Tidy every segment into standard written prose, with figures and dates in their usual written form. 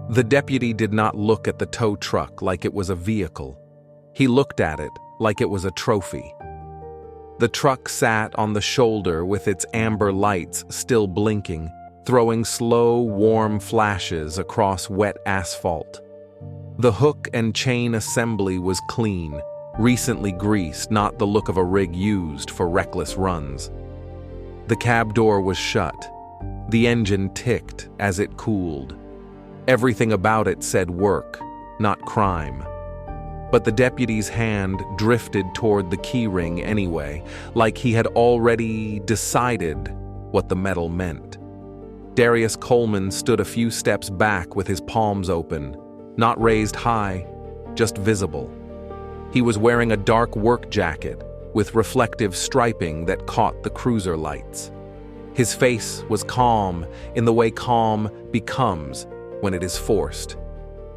The deputy did not look at the tow truck like it was a vehicle. He looked at it like it was a trophy. The truck sat on the shoulder with its amber lights still blinking, throwing slow, warm flashes across wet asphalt. The hook and chain assembly was clean, recently greased, not the look of a rig used for reckless runs. The cab door was shut. The engine ticked as it cooled. Everything about it said work, not crime. But the deputy's hand drifted toward the keyring anyway, like he had already decided what the metal meant. Darius Coleman stood a few steps back with his palms open, not raised high, just visible. He was wearing a dark work jacket with reflective striping that caught the cruiser lights. His face was calm in the way calm becomes when it is forced,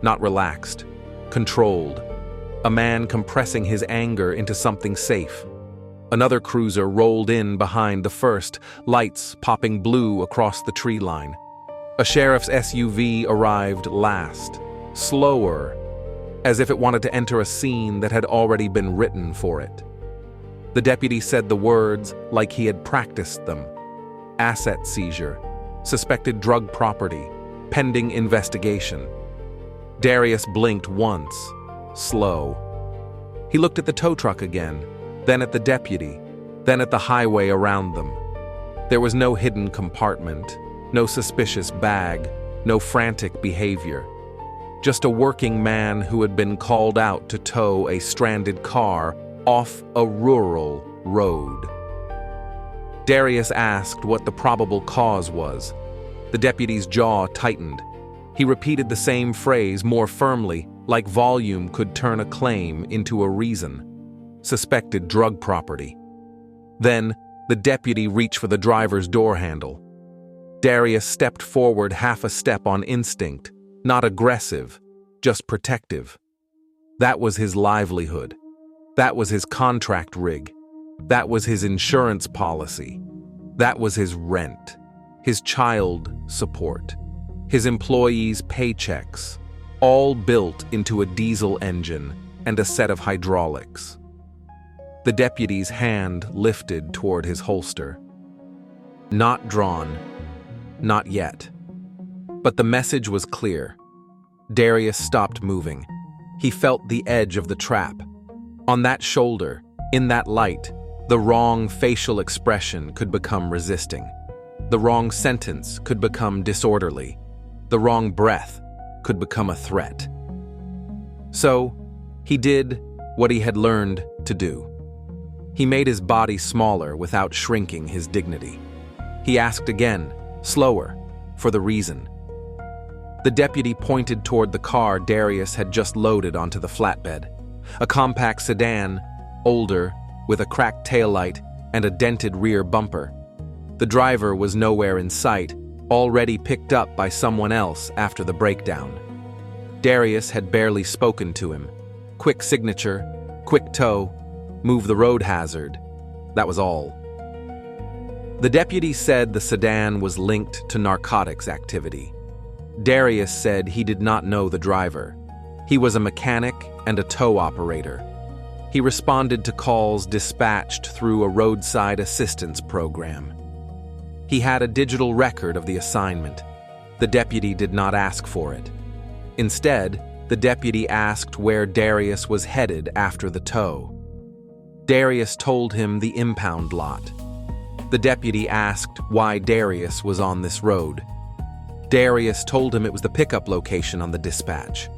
not relaxed, controlled. A man compressing his anger into something safe. Another cruiser rolled in behind the first, lights popping blue across the tree line. A sheriff's SUV arrived last, slower, as if it wanted to enter a scene that had already been written for it. The deputy said the words like he had practiced them. Asset seizure, suspected drug property, pending investigation. Darius blinked once. Slow. He looked at the tow truck again, then at the deputy, then at the highway around them. There was no hidden compartment, no suspicious bag, no frantic behavior. Just a working man who had been called out to tow a stranded car off a rural road. Darius asked what the probable cause was. The deputy's jaw tightened. He repeated the same phrase more firmly, like volume could turn a claim into a reason. Suspected drug property. Then, the deputy reached for the driver's door handle. Darius stepped forward half a step on instinct, not aggressive, just protective. That was his livelihood. That was his contract rig. That was his insurance policy. That was his rent, his child support, his employees' paychecks, all built into a diesel engine and a set of hydraulics. The deputy's hand lifted toward his holster. Not drawn, not yet. But the message was clear. Darius stopped moving. He felt the edge of the trap. On that shoulder, in that light, the wrong facial expression could become resisting. The wrong sentence could become disorderly. The wrong breath could become a threat. So, he did what he had learned to do. He made his body smaller without shrinking his dignity. He asked again, slower, for the reason. The deputy pointed toward the car Darius had just loaded onto the flatbed. A compact sedan, older, with a cracked taillight and a dented rear bumper. The driver was nowhere in sight, already picked up by someone else after the breakdown. Darius had barely spoken to him. Quick signature, quick tow, move the road hazard. That was all. The deputy said the sedan was linked to narcotics activity. Darius said he did not know the driver. He was a mechanic and a tow operator. He responded to calls dispatched through a roadside assistance program. He had a digital record of the assignment. The deputy did not ask for it. Instead, the deputy asked where Darius was headed after the tow. Darius told him the impound lot. The deputy asked why Darius was on this road. Darius told him it was the pickup location on the dispatch.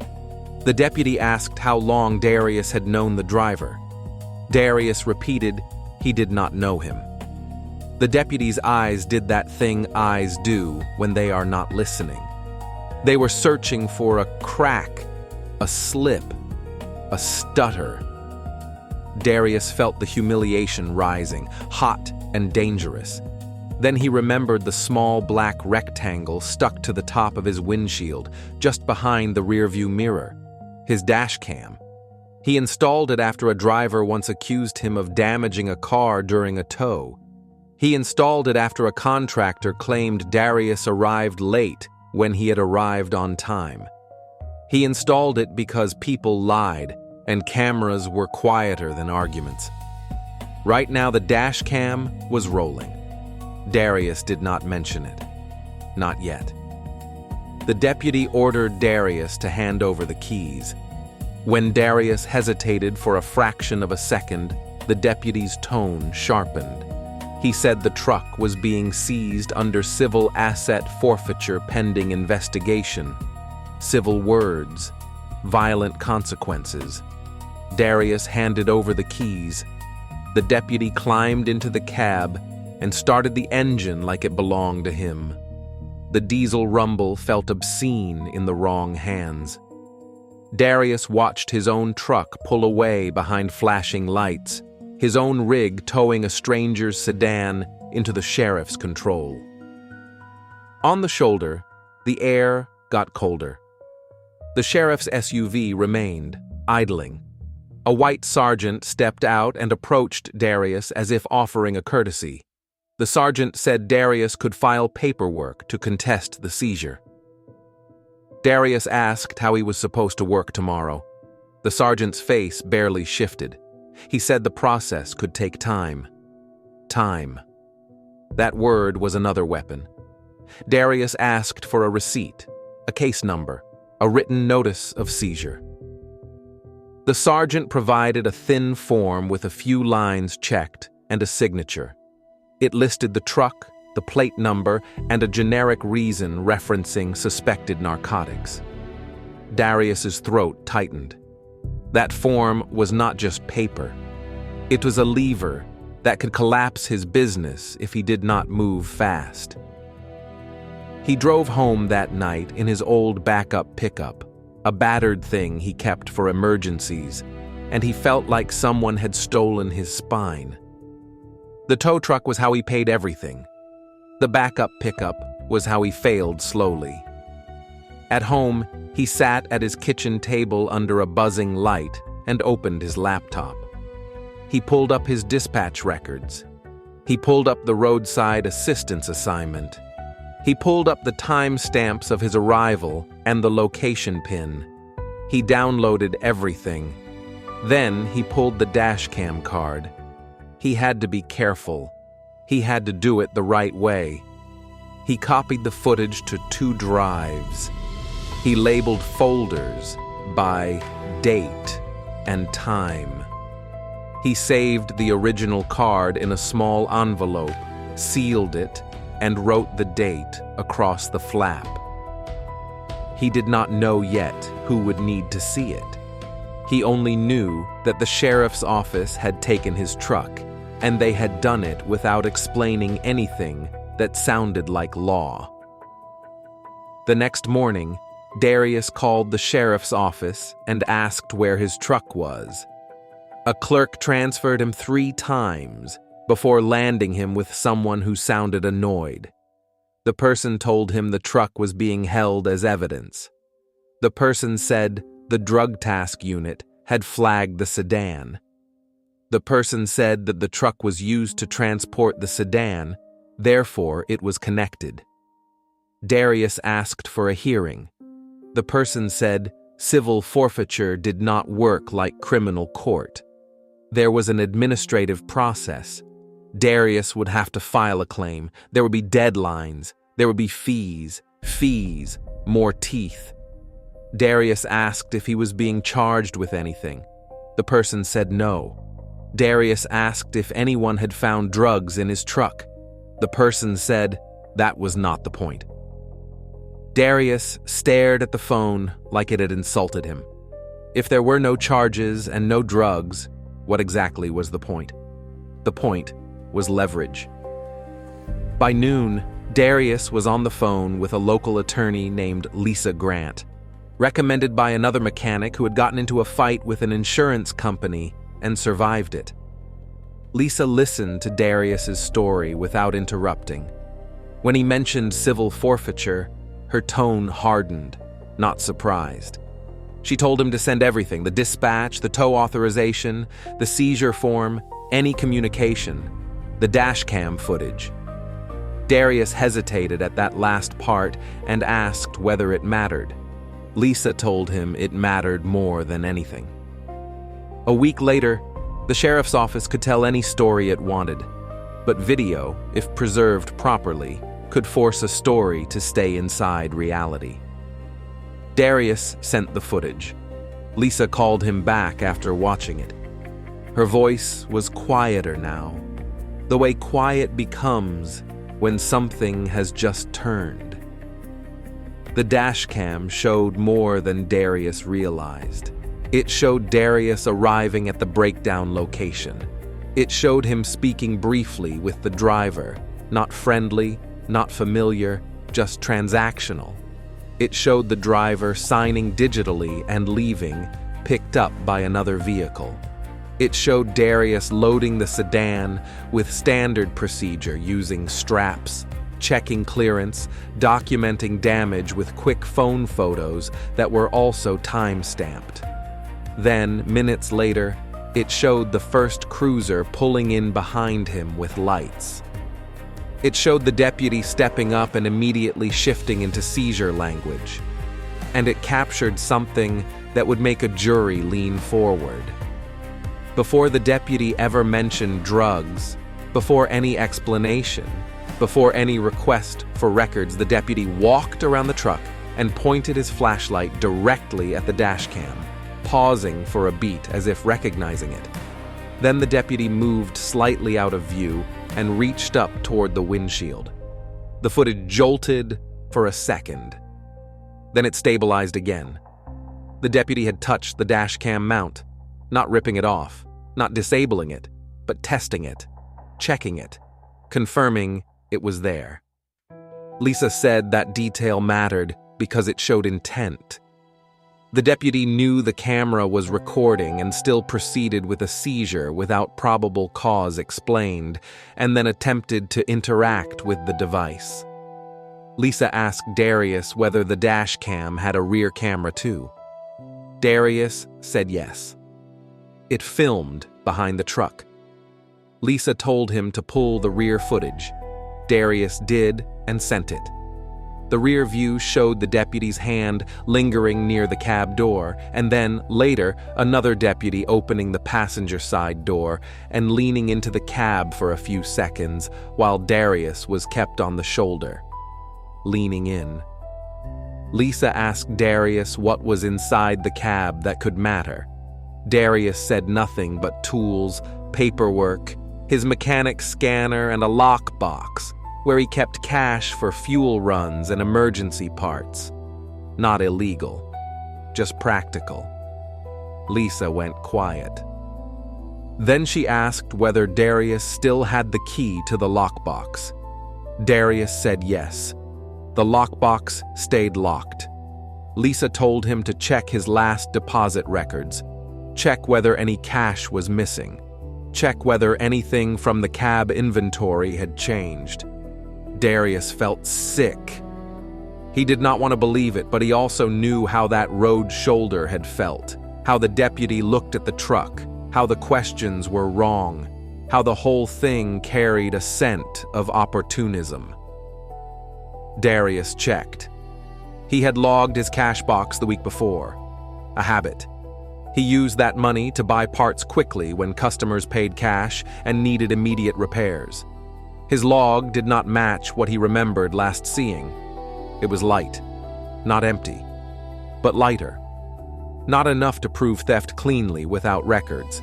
The deputy asked how long Darius had known the driver. Darius repeated he did not know him. The deputy's eyes did that thing eyes do when they are not listening. They were searching for a crack, a slip, a stutter. Darius felt the humiliation rising, hot and dangerous. Then he remembered the small black rectangle stuck to the top of his windshield, just behind the rearview mirror, his dashcam. He installed it after a driver once accused him of damaging a car during a tow. He installed it after a contractor claimed Darius arrived late when he had arrived on time. He installed it because people lied and cameras were quieter than arguments. Right now the Dashcam was rolling. Darius did not mention it. Not yet. The deputy ordered Darius to hand over the keys. When Darius hesitated for a fraction of a second, the deputy's tone sharpened. He said the truck was being seized under civil asset forfeiture pending investigation. Civil words, violent consequences. Darius handed over the keys. The deputy climbed into the cab and started the engine like it belonged to him. The diesel rumble felt obscene in the wrong hands. Darius watched his own truck pull away behind flashing lights, his own rig towing a stranger's sedan into the sheriff's control. On the shoulder, the air got colder. The sheriff's SUV remained, idling. A white sergeant stepped out and approached Darius as if offering a courtesy. The sergeant said Darius could file paperwork to contest the seizure. Darius asked how he was supposed to work tomorrow. The sergeant's face barely shifted. He said the process could take time. Time. That word was another weapon. Darius asked for a receipt, a case number, a written notice of seizure. The sergeant provided a thin form with a few lines checked and a signature. It listed the truck, the plate number, and a generic reason referencing suspected narcotics. Darius's throat tightened. That form was not just paper. It was a lever that could collapse his business if he did not move fast. He drove home that night in his old backup pickup, a battered thing he kept for emergencies, and he felt like someone had stolen his spine. The tow truck was how he paid everything. The backup pickup was how he failed slowly. At home, he sat at his kitchen table under a buzzing light and opened his laptop. He pulled up his dispatch records. He pulled up the roadside assistance assignment. He pulled up the timestamps of his arrival and the location pin. He downloaded everything. Then he pulled the Dashcam card. He had to be careful. He had to do it the right way. He copied the footage to 2 drives. He labeled folders by date and time. He saved the original card in a small envelope, sealed it, and wrote the date across the flap. He did not know yet who would need to see it. He only knew that the sheriff's office had taken his truck, and they had done it without explaining anything that sounded like law. The next morning, Darius called the sheriff's office and asked where his truck was. A clerk transferred him 3 times before landing him with someone who sounded annoyed. The person told him the truck was being held as evidence. The person said the drug task unit had flagged the sedan. The person said that the truck was used to transport the sedan, therefore it was connected. Darius asked for a hearing. The person said civil forfeiture did not work like criminal court. There was an administrative process. Darius would have to file a claim. There would be deadlines. There would be fees, more teeth. Darius asked if he was being charged with anything. The person said no. Darius asked if anyone had found drugs in his truck. The person said that was not the point. Darius stared at the phone like it had insulted him. If there were no charges and no drugs, what exactly was the point? The point was leverage. By noon, Darius was on the phone with a local attorney named Lisa Grant, recommended by another mechanic who had gotten into a fight with an insurance company and survived it. Lisa listened to Darius's story without interrupting. When he mentioned civil forfeiture, her tone hardened, not surprised. She told him to send everything, the dispatch, the tow authorization, the seizure form, any communication, the Dashcam footage. Darius hesitated at that last part and asked whether it mattered. Lisa told him it mattered more than anything. A week later, the sheriff's office could tell any story it wanted, but video, if preserved properly, could force a story to stay inside reality. Darius sent the footage. Lisa called him back after watching it. Her voice was quieter now, the way quiet becomes when something has just turned. The dashcam showed more than Darius realized. It showed Darius arriving at the breakdown location. It showed him speaking briefly with the driver, not friendly, not familiar, just transactional. It showed the driver signing digitally and leaving, picked up by another vehicle. It showed Darius loading the sedan with standard procedure using straps, checking clearance, documenting damage with quick phone photos that were also time-stamped. Then, minutes later, it showed the first cruiser pulling in behind him with lights. It showed the deputy stepping up and immediately shifting into seizure language. And it captured something that would make a jury lean forward. Before the deputy ever mentioned drugs, before any explanation, before any request for records, the deputy walked around the truck and pointed his flashlight directly at the dashcam, pausing for a beat as if recognizing it. Then the deputy moved slightly out of view and reached up toward the windshield. The footage jolted for a second. Then it stabilized again. The deputy had touched the dashcam mount, not ripping it off, not disabling it, but testing it, checking it, confirming it was there. Lisa said that detail mattered because it showed intent. The deputy knew the camera was recording and still proceeded with a seizure without probable cause explained, and then attempted to interact with the device. Lisa asked Darius whether the dash cam had a rear camera too. Darius said yes. It filmed behind the truck. Lisa told him to pull the rear footage. Darius did and sent it. The rear view showed the deputy's hand lingering near the cab door, and then, later, another deputy opening the passenger side door and leaning into the cab for a few seconds while Darius was kept on the shoulder, leaning in. Lisa asked Darius what was inside the cab that could matter. Darius said nothing but tools, paperwork, his mechanic's scanner, and a lockbox, where he kept cash for fuel runs and emergency parts. Not illegal, just practical. Lisa went quiet. Then she asked whether Darius still had the key to the lockbox. Darius said yes. The lockbox stayed locked. Lisa told him to check his last deposit records, check whether any cash was missing, check whether anything from the cab inventory had changed. Darius felt sick. He did not want to believe it, but he also knew how that road shoulder had felt, how the deputy looked at the truck, how the questions were wrong, how the whole thing carried a scent of opportunism. Darius checked. He had logged his cash box the week before, a habit. He used that money to buy parts quickly when customers paid cash and needed immediate repairs. His log did not match what he remembered last seeing. It was light, not empty, but lighter. Not enough to prove theft cleanly without records.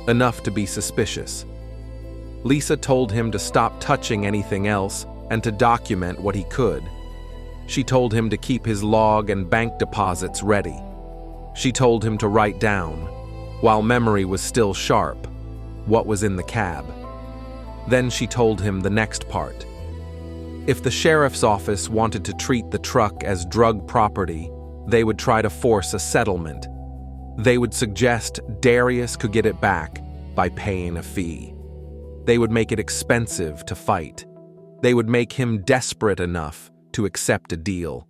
Enough to be suspicious. Lisa told him to stop touching anything else and to document what he could. She told him to keep his log and bank deposits ready. She told him to write down, while memory was still sharp, what was in the cab. Then she told him the next part. If the sheriff's office wanted to treat the truck as drug property, they would try to force a settlement. They would suggest Darius could get it back by paying a fee. They would make it expensive to fight. They would make him desperate enough to accept a deal.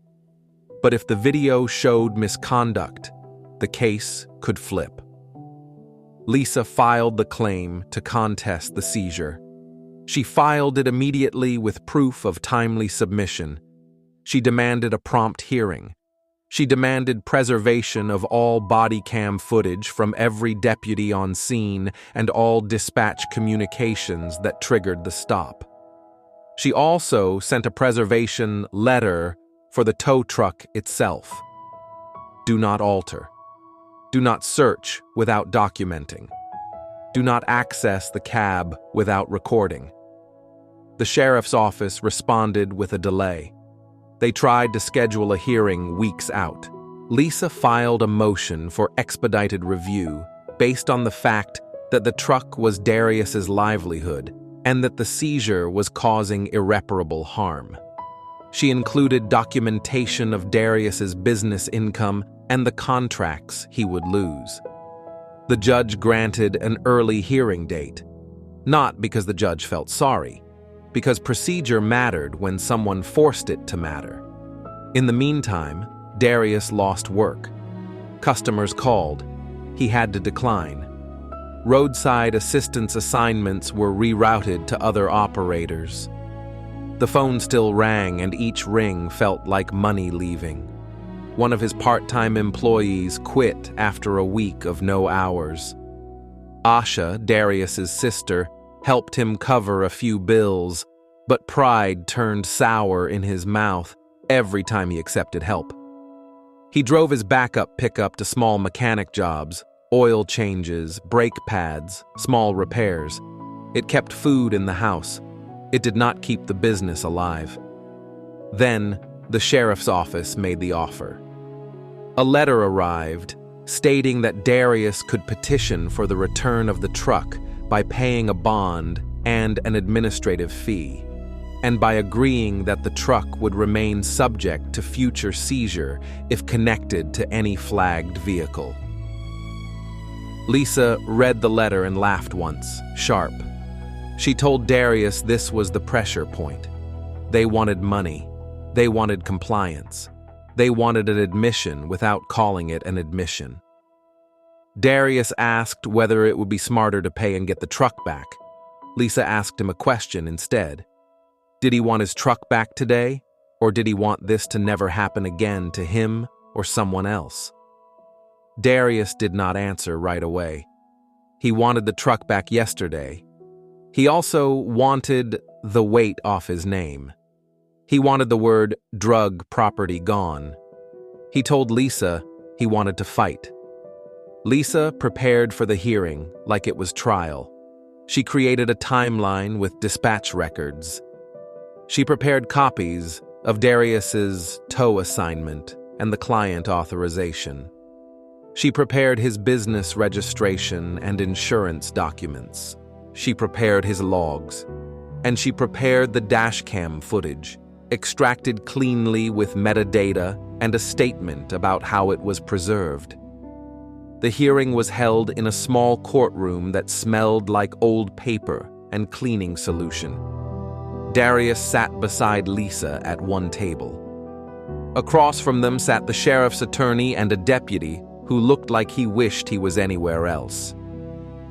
But if the video showed misconduct, the case could flip. Lisa filed the claim to contest the seizure. She filed it immediately with proof of timely submission. She demanded a prompt hearing. She demanded preservation of all body cam footage from every deputy on scene and all dispatch communications that triggered the stop. She also sent a preservation letter for the tow truck itself. Do not alter. Do not search without documenting. Do not access the cab without recording. The sheriff's office responded with a delay. They tried to schedule a hearing weeks out. Lisa filed a motion for expedited review based on the fact that the truck was Darius's livelihood and that the seizure was causing irreparable harm. She included documentation of Darius's business income and the contracts he would lose. The judge granted an early hearing date, not because the judge felt sorry, because procedure mattered when someone forced it to matter. In the meantime, Darius lost work. Customers called. He had to decline. Roadside assistance assignments were rerouted to other operators. The phone still rang, and each ring felt like money leaving. One of his part-time employees quit after a week of no hours. Asha, Darius's sister, helped him cover a few bills, but pride turned sour in his mouth every time he accepted help. He drove his backup pickup to small mechanic jobs, oil changes, brake pads, small repairs. It kept food in the house. It did not keep the business alive. Then, the sheriff's office made the offer. A letter arrived stating that Darius could petition for the return of the truck by paying a bond and an administrative fee, and by agreeing that the truck would remain subject to future seizure if connected to any flagged vehicle. Lisa read the letter and laughed once, sharp. She told Darius this was the pressure point. They wanted money. They wanted compliance. They wanted an admission without calling it an admission. Darius asked whether it would be smarter to pay and get the truck back. Lisa asked him a question instead. Did he want his truck back today, or did he want this to never happen again to him or someone else? Darius did not answer right away. He wanted the truck back yesterday. He also wanted the weight off his name. He wanted the word drug property gone. He told Lisa he wanted to fight. Lisa prepared for the hearing like it was trial. She created a timeline with dispatch records. She prepared copies of Darius's tow assignment and the client authorization. She prepared his business registration and insurance documents. She prepared his logs. And she prepared the dashcam footage, extracted cleanly with metadata and a statement about how it was preserved. The hearing was held in a small courtroom that smelled like old paper and cleaning solution. Darius sat beside Lisa at one table. Across from them sat the sheriff's attorney and a deputy who looked like he wished he was anywhere else.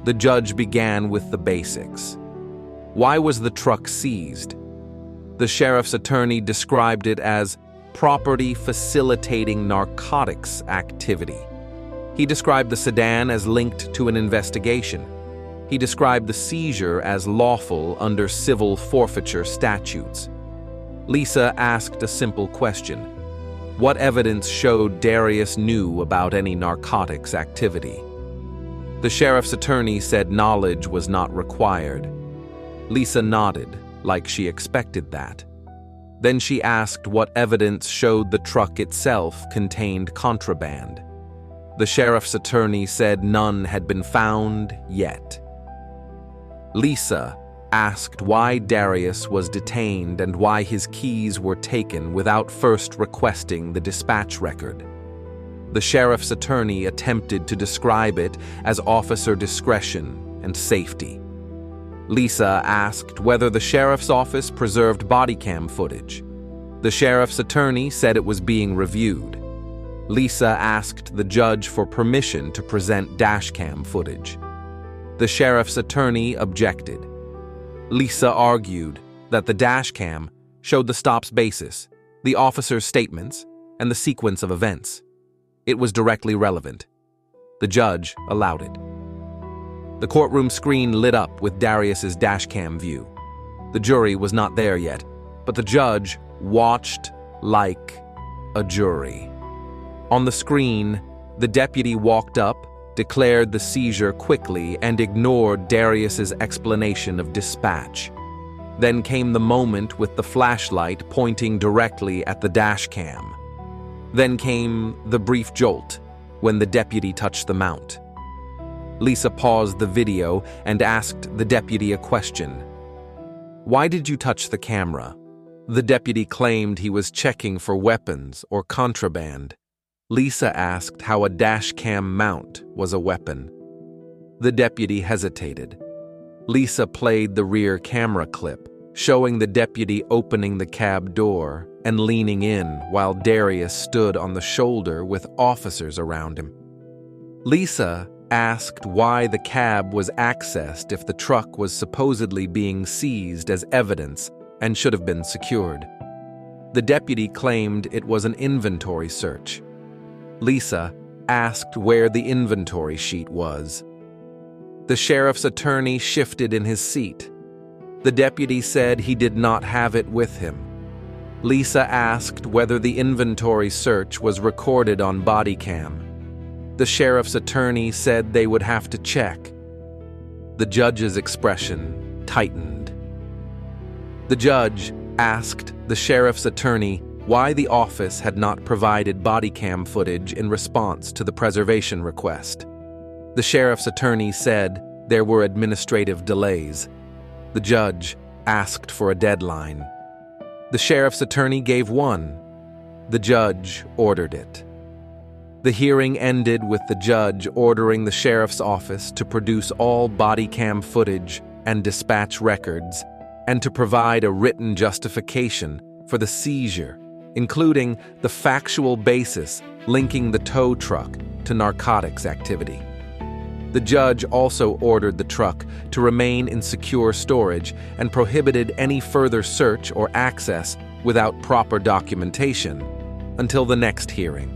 The judge began with the basics. Why was the truck seized? The sheriff's attorney described it as property facilitating narcotics activity. He described the sedan as linked to an investigation. He described the seizure as lawful under civil forfeiture statutes. Lisa asked a simple question. What evidence showed Darius knew about any narcotics activity? The sheriff's attorney said knowledge was not required. Lisa nodded, like she expected that. Then she asked what evidence showed the truck itself contained contraband. The sheriff's attorney said none had been found yet. Lisa asked why Darius was detained and why his keys were taken without first requesting the dispatch record. The sheriff's attorney attempted to describe it as officer discretion and safety. Lisa asked whether the sheriff's office preserved body cam footage. The sheriff's attorney said it was being reviewed. Lisa asked the judge for permission to present dashcam footage. The sheriff's attorney objected. Lisa argued that the dashcam showed the stop's basis, the officer's statements, and the sequence of events. It was directly relevant. The judge allowed it. The courtroom screen lit up with Darius's dashcam view. The jury was not there yet, but the judge watched like a jury. On the screen, the deputy walked up, declared the seizure quickly, and ignored Darius's explanation of dispatch. Then came the moment with the flashlight pointing directly at the dashcam. Then came the brief jolt when the deputy touched the mount. Lisa paused the video and asked the deputy a question. "Why did you touch the camera?" The deputy claimed he was checking for weapons or contraband. Lisa asked how a dashcam mount was a weapon. The deputy hesitated. Lisa played the rear camera clip, showing the deputy opening the cab door and leaning in while Darius stood on the shoulder with officers around him. Lisa asked why the cab was accessed if the truck was supposedly being seized as evidence and should have been secured. The deputy claimed it was an inventory search. Lisa asked where the inventory sheet was. The sheriff's attorney shifted in his seat. The deputy said he did not have it with him. Lisa asked whether the inventory search was recorded on body cam. The sheriff's attorney said they would have to check. The judge's expression tightened. The judge asked the sheriff's attorney why the office had not provided body cam footage in response to the preservation request. The sheriff's attorney said there were administrative delays. The judge asked for a deadline. The sheriff's attorney gave one. The judge ordered it. The hearing ended with the judge ordering the sheriff's office to produce all body cam footage and dispatch records, and to provide a written justification for the seizure, including the factual basis linking the tow truck to narcotics activity. The judge also ordered the truck to remain in secure storage and prohibited any further search or access without proper documentation until the next hearing.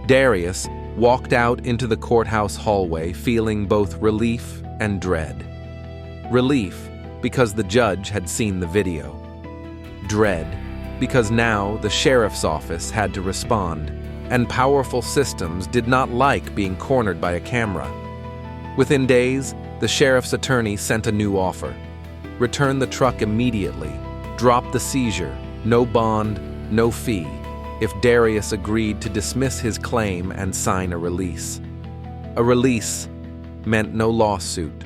Darius walked out into the courthouse hallway feeling both relief and dread. Relief because the judge had seen the video. Dread because now the sheriff's office had to respond, and powerful systems did not like being cornered by a camera. Within days, the sheriff's attorney sent a new offer. Return the truck immediately, drop the seizure, no bond, no fee, if Darius agreed to dismiss his claim and sign a release. A release meant no lawsuit,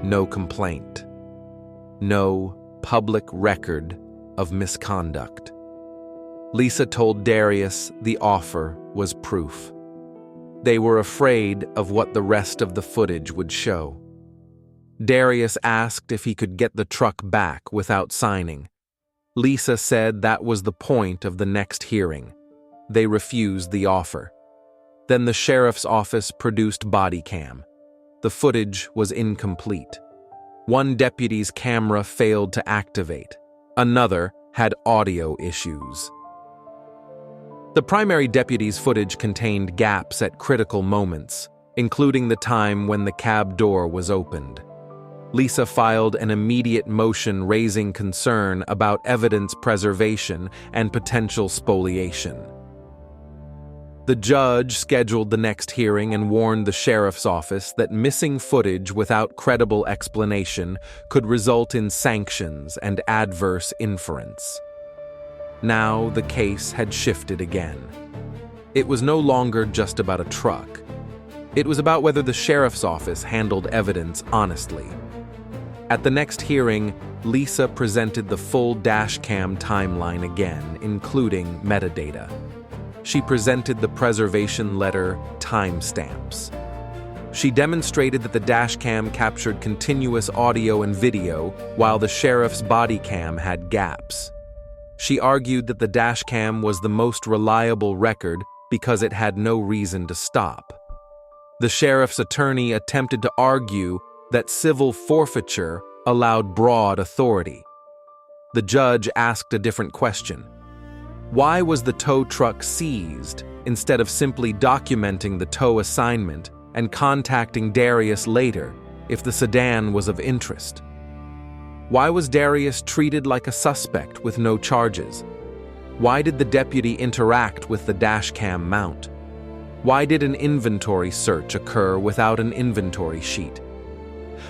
no complaint, no public record of misconduct. Lisa told Darius the offer was proof. They were afraid of what the rest of the footage would show. Darius asked if he could get the truck back without signing. Lisa said that was the point of the next hearing. They refused the offer. Then the sheriff's office produced body cam. The footage was incomplete. One deputy's camera failed to activate. Another had audio issues. The primary deputy's footage contained gaps at critical moments, including the time when the cab door was opened. Lisa filed an immediate motion raising concern about evidence preservation and potential spoliation. The judge scheduled the next hearing and warned the sheriff's office that missing footage without credible explanation could result in sanctions and adverse inference. Now the case had shifted again. It was no longer just about a truck. It was about whether the sheriff's office handled evidence honestly. At the next hearing, Lisa presented the full dashcam timeline again, including metadata. She presented the preservation letter timestamps. She demonstrated that the dashcam captured continuous audio and video, while the sheriff's body cam had gaps. She argued that the dashcam was the most reliable record because it had no reason to stop. The sheriff's attorney attempted to argue that civil forfeiture allowed broad authority. The judge asked a different question. Why was the tow truck seized instead of simply documenting the tow assignment and contacting Darius later if the sedan was of interest? Why was Darius treated like a suspect with no charges? Why did the deputy interact with the dashcam mount? Why did an inventory search occur without an inventory sheet?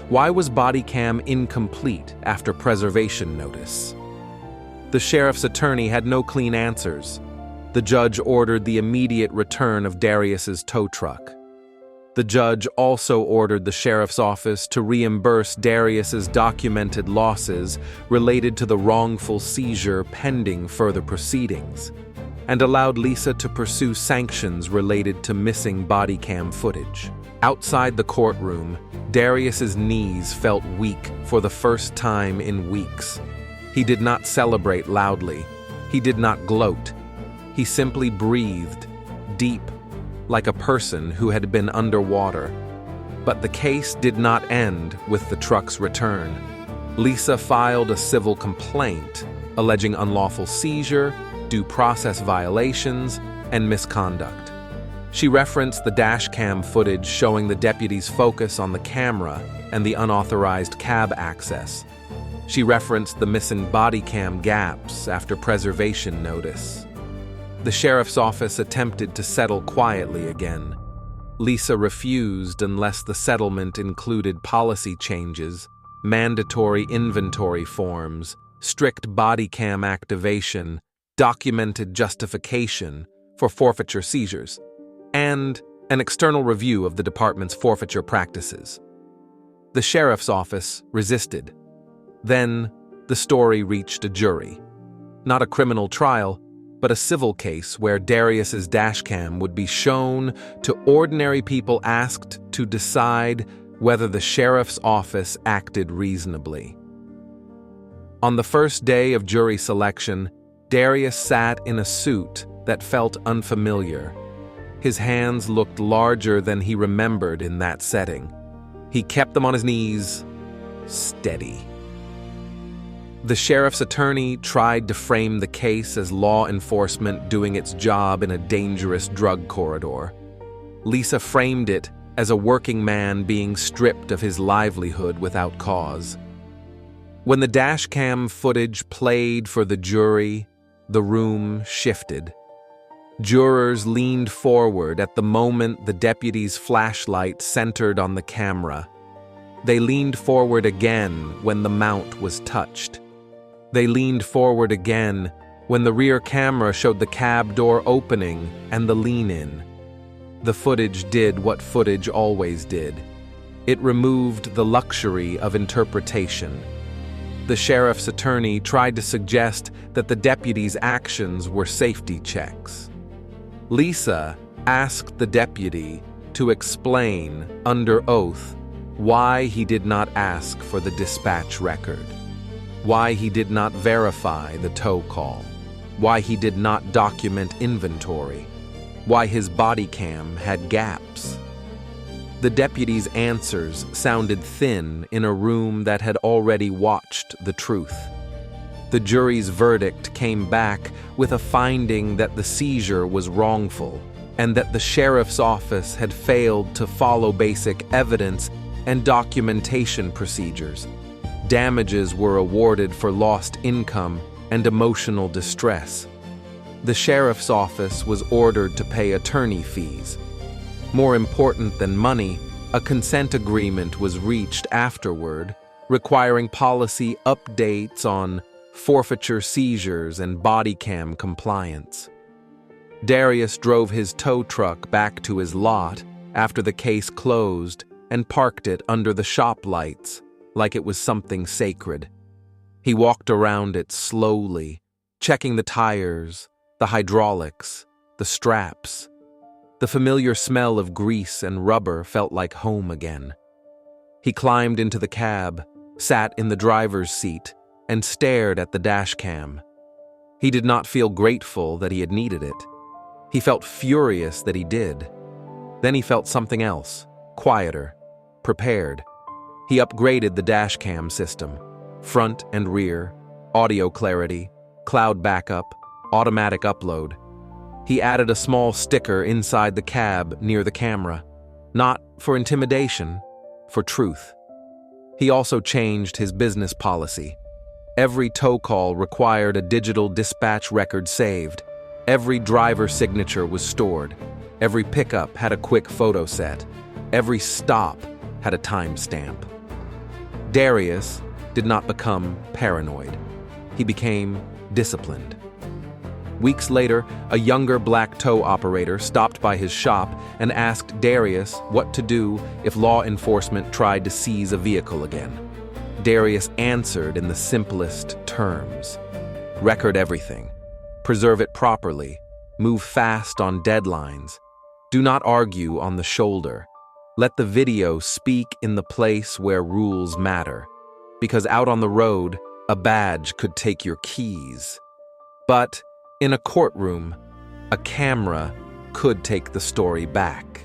Why was body cam incomplete after preservation notice? The sheriff's attorney had no clean answers. The judge ordered the immediate return of Darius's tow truck. The judge also ordered the sheriff's office to reimburse Darius's documented losses related to the wrongful seizure pending further proceedings, and allowed Lisa to pursue sanctions related to missing body cam footage. Outside the courtroom, Darius's knees felt weak for the first time in weeks. He did not celebrate loudly. He did not gloat. He simply breathed, deep, like a person who had been underwater. But the case did not end with the truck's return. Lisa filed a civil complaint alleging unlawful seizure, due process violations, and misconduct. She referenced the dashcam footage showing the deputy's focus on the camera and the unauthorized cab access. She referenced the missing body cam gaps after preservation notice. The sheriff's office attempted to settle quietly again. Lisa refused unless the settlement included policy changes, mandatory inventory forms, strict body cam activation, documented justification for forfeiture seizures, and an external review of the department's forfeiture practices. The sheriff's office resisted. Then, the story reached a jury. Not a criminal trial, but a civil case where Darius's dashcam would be shown to ordinary people asked to decide whether the sheriff's office acted reasonably. On the first day of jury selection, Darius sat in a suit that felt unfamiliar. His hands looked larger than he remembered in that setting. He kept them on his knees, steady. The sheriff's attorney tried to frame the case as law enforcement doing its job in a dangerous drug corridor. Lisa framed it as a working man being stripped of his livelihood without cause. When the dashcam footage played for the jury, the room shifted. Jurors leaned forward at the moment the deputy's flashlight centered on the camera. They leaned forward again when the mount was touched. They leaned forward again when the rear camera showed the cab door opening and the lean-in. The footage did what footage always did. It removed the luxury of interpretation. The sheriff's attorney tried to suggest that the deputy's actions were safety checks. Lisa asked the deputy to explain, under oath, why he did not ask for the dispatch record, why he did not verify the tow call, why he did not document inventory, why his body cam had gaps. The deputy's answers sounded thin in a room that had already watched the truth. The jury's verdict came back with a finding that the seizure was wrongful and that the sheriff's office had failed to follow basic evidence and documentation procedures. Damages were awarded for lost income and emotional distress. The sheriff's office was ordered to pay attorney fees. More important than money, a consent agreement was reached afterward, requiring policy updates on forfeiture seizures and body cam compliance. Darius drove his tow truck back to his lot after the case closed and parked it under the shop lights like it was something sacred. He walked around it slowly, checking the tires, the hydraulics, the straps. The familiar smell of grease and rubber felt like home again. He climbed into the cab, sat in the driver's seat, and stared at the dashcam. He did not feel grateful that he had needed it. He felt furious that he did. Then he felt something else, quieter, prepared. He upgraded the dashcam system, front and rear, audio clarity, cloud backup, automatic upload. He added a small sticker inside the cab near the camera, not for intimidation, for truth. He also changed his business policy. Every tow call required a digital dispatch record saved. Every driver signature was stored. Every pickup had a quick photo set. Every stop had a timestamp. Darius did not become paranoid. He became disciplined. Weeks later, a younger black tow operator stopped by his shop and asked Darius what to do if law enforcement tried to seize a vehicle again. Darius answered in the simplest terms. Record everything. Preserve it properly. Move fast on deadlines. Do not argue on the shoulder. Let the video speak in the place where rules matter. Because out on the road, a badge could take your keys. But in a courtroom, a camera could take the story back.